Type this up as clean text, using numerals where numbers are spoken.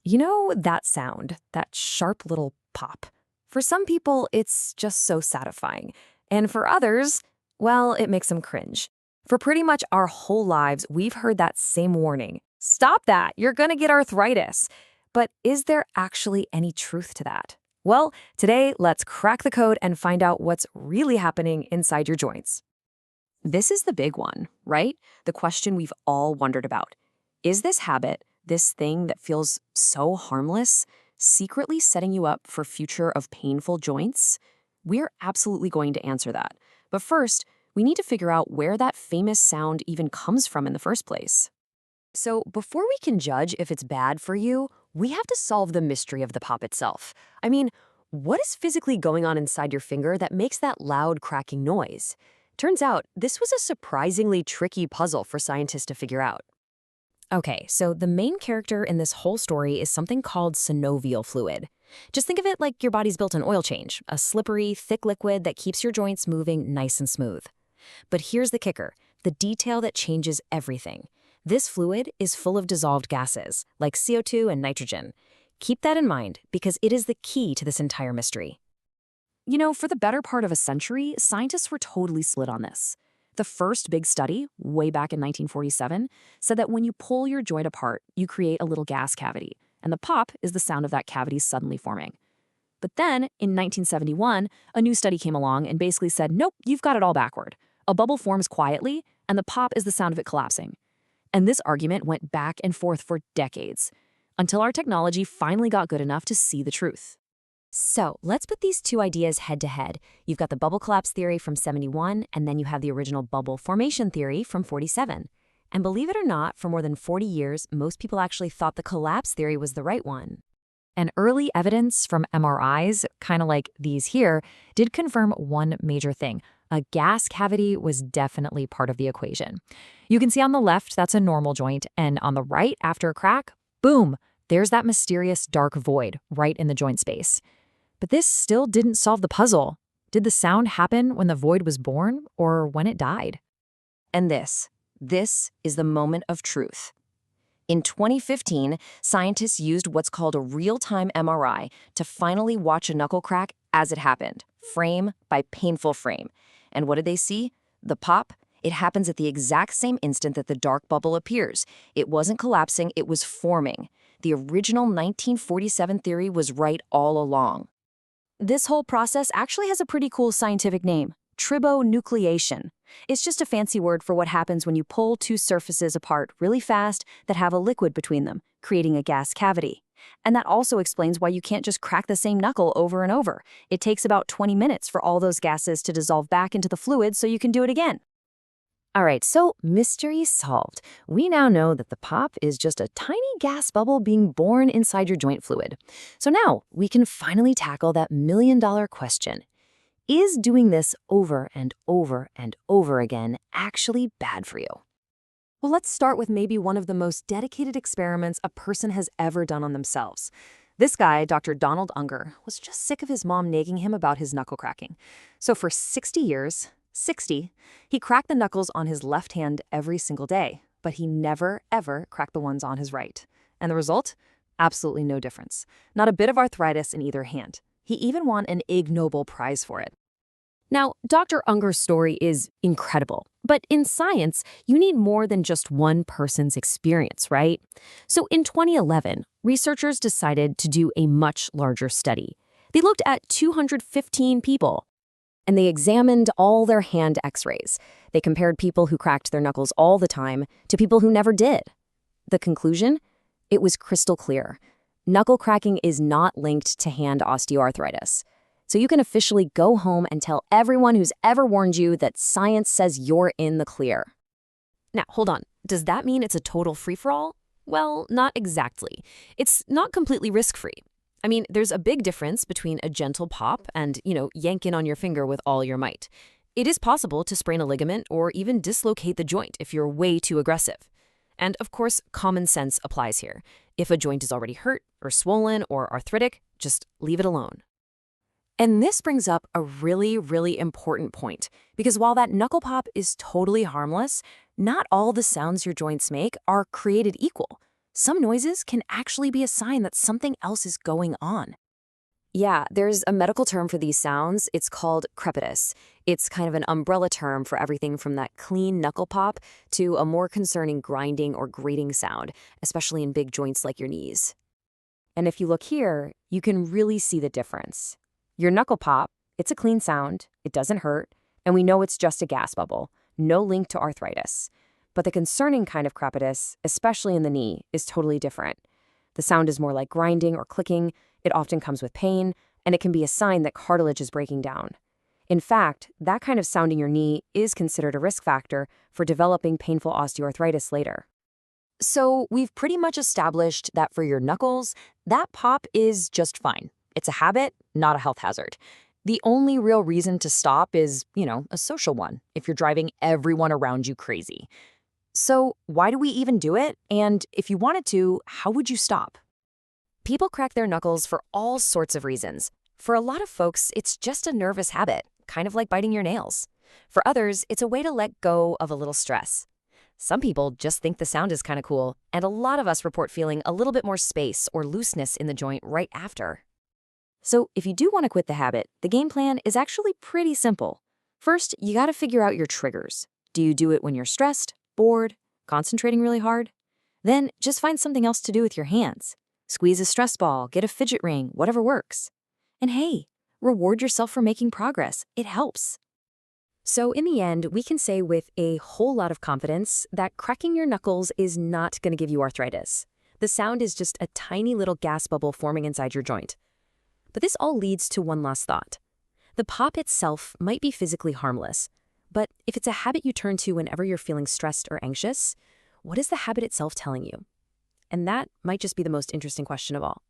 You know that sound, that sharp little pop? For some people, it's just so satisfying. And for others, well, it makes them cringe. For pretty much our whole lives, we've heard that same warning. Stop that, you're gonna get arthritis. But is there actually any truth to that? Well, today, let's crack the code and find out what's really happening inside your joints. This is the big one, right? The question we've all wondered about. Is this habit, this thing that feels so harmless, secretly setting you up for future of painful joints? We're absolutely going to answer that. But first, we need to figure out where that famous sound even comes from in the first place. So before we can judge if it's bad for you, we have to solve the mystery of the pop itself. I mean, what is physically going on inside your finger that makes that loud cracking noise? Turns out, this was a surprisingly tricky puzzle for scientists to figure out. Okay, so the main character in this whole story is something called synovial fluid. Just think of it like your body's built an oil change, a slippery, thick liquid that keeps your joints moving nice and smooth. But here's the kicker, the detail that changes everything. This fluid is full of dissolved gases, like CO2 and nitrogen. Keep that in mind, because it is the key to this entire mystery. You know, for the better part of a century, scientists were totally split on this. The first big study, way back in 1947, said that when you pull your joint apart, you create a little gas cavity, and the pop is the sound of that cavity suddenly forming. But then, in 1971, a new study came along and basically said, nope, you've got it all backward. A bubble forms quietly, and the pop is the sound of it collapsing. And this argument went back and forth for decades, until our technology finally got good enough to see the truth. So let's put these two ideas head to head. You've got the bubble collapse theory from 71, and then you have the original bubble formation theory from 47. And believe it or not, for more than 40 years, most people actually thought the collapse theory was the right one. And early evidence from MRIs, kind of like these here, did confirm one major thing. A gas cavity was definitely part of the equation. You can see on the left, that's a normal joint, and on the right, after a crack, boom, there's that mysterious dark void right in the joint space. But this still didn't solve the puzzle. Did the sound happen when the void was born or when it died? And this is the moment of truth. In 2015, scientists used what's called a real-time MRI to finally watch a knuckle crack as it happened, frame by painful frame. And what did they see? The pop. It happens at the exact same instant that the dark bubble appears. It wasn't collapsing, it was forming. The original 1947 theory was right all along. This whole process actually has a pretty cool scientific name, tribonucleation. It's just a fancy word for what happens when you pull two surfaces apart really fast that have a liquid between them, creating a gas cavity. And that also explains why you can't just crack the same knuckle over and over. It takes about 20 minutes for all those gases to dissolve back into the fluid so you can do it again. All right, so mystery solved. We now know that the pop is just a tiny gas bubble being born inside your joint fluid. So now we can finally tackle that million-dollar question. Is doing this over and over and over again actually bad for you? Well, let's start with maybe one of the most dedicated experiments a person has ever done on themselves. This guy, Dr. Donald Unger, was just sick of his mom nagging him about his knuckle cracking. So for 60 years, he cracked the knuckles on his left hand every single day, but he never, ever cracked the ones on his right. And the result? Absolutely no difference. Not a bit of arthritis in either hand. He even won an Ig Nobel Prize for it. Now, Dr. Unger's story is incredible, but in science, you need more than just one person's experience, right? So in 2011, researchers decided to do a much larger study. They looked at 215 people, and they examined all their hand x-rays. They compared people who cracked their knuckles all the time to people who never did. The conclusion? It was crystal clear. Knuckle cracking is not linked to hand osteoarthritis. So you can officially go home and tell everyone who's ever warned you that science says you're in the clear. Now, hold on. Does that mean it's a total free-for-all? Well, not exactly. It's not completely risk-free. I mean, there's a big difference between a gentle pop and, yanking on your finger with all your might. It is possible to sprain a ligament or even dislocate the joint if you're way too aggressive. And of course, common sense applies here. If a joint is already hurt or swollen or arthritic, just leave it alone. And this brings up a really, really important point, because while that knuckle pop is totally harmless, not all the sounds your joints make are created equal. some noises can actually be a sign that something else is going on. Yeah, there's a medical term for these sounds. It's called crepitus. It's kind of an umbrella term for everything from that clean knuckle pop to a more concerning grinding or grating sound, especially in big joints like your knees. And if you look here, you can really see the difference. Your knuckle pop, it's a clean sound, it doesn't hurt, and we know it's just a gas bubble, no link to arthritis. But the concerning kind of crepitus, especially in the knee, is totally different. The sound is more like grinding or clicking, it often comes with pain, and it can be a sign that cartilage is breaking down. In fact, that kind of sound in your knee is considered a risk factor for developing painful osteoarthritis later. So we've pretty much established that for your knuckles, that pop is just fine. It's a habit, not a health hazard. The only real reason to stop is, a social one, if you're driving everyone around you crazy. So why do we even do it? And if you wanted to, how would you stop? People crack their knuckles for all sorts of reasons. For a lot of folks, it's just a nervous habit, kind of like biting your nails. For others, it's a way to let go of a little stress. Some people just think the sound is kind of cool, and a lot of us report feeling a little bit more space or looseness in the joint right after. So if you do want to quit the habit, the game plan is actually pretty simple. First, you got to figure out your triggers. Do you do it when you're stressed, bored, concentrating really hard? Then just find something else to do with your hands. Squeeze a stress ball, get a fidget ring, whatever works. And hey, reward yourself for making progress. It helps. So in the end, we can say with a whole lot of confidence that cracking your knuckles is not going to give you arthritis. The sound is just a tiny little gas bubble forming inside your joint. But this all leads to one last thought. The pop itself might be physically harmless, but if it's a habit you turn to whenever you're feeling stressed or anxious, what is the habit itself telling you? And that might just be the most interesting question of all.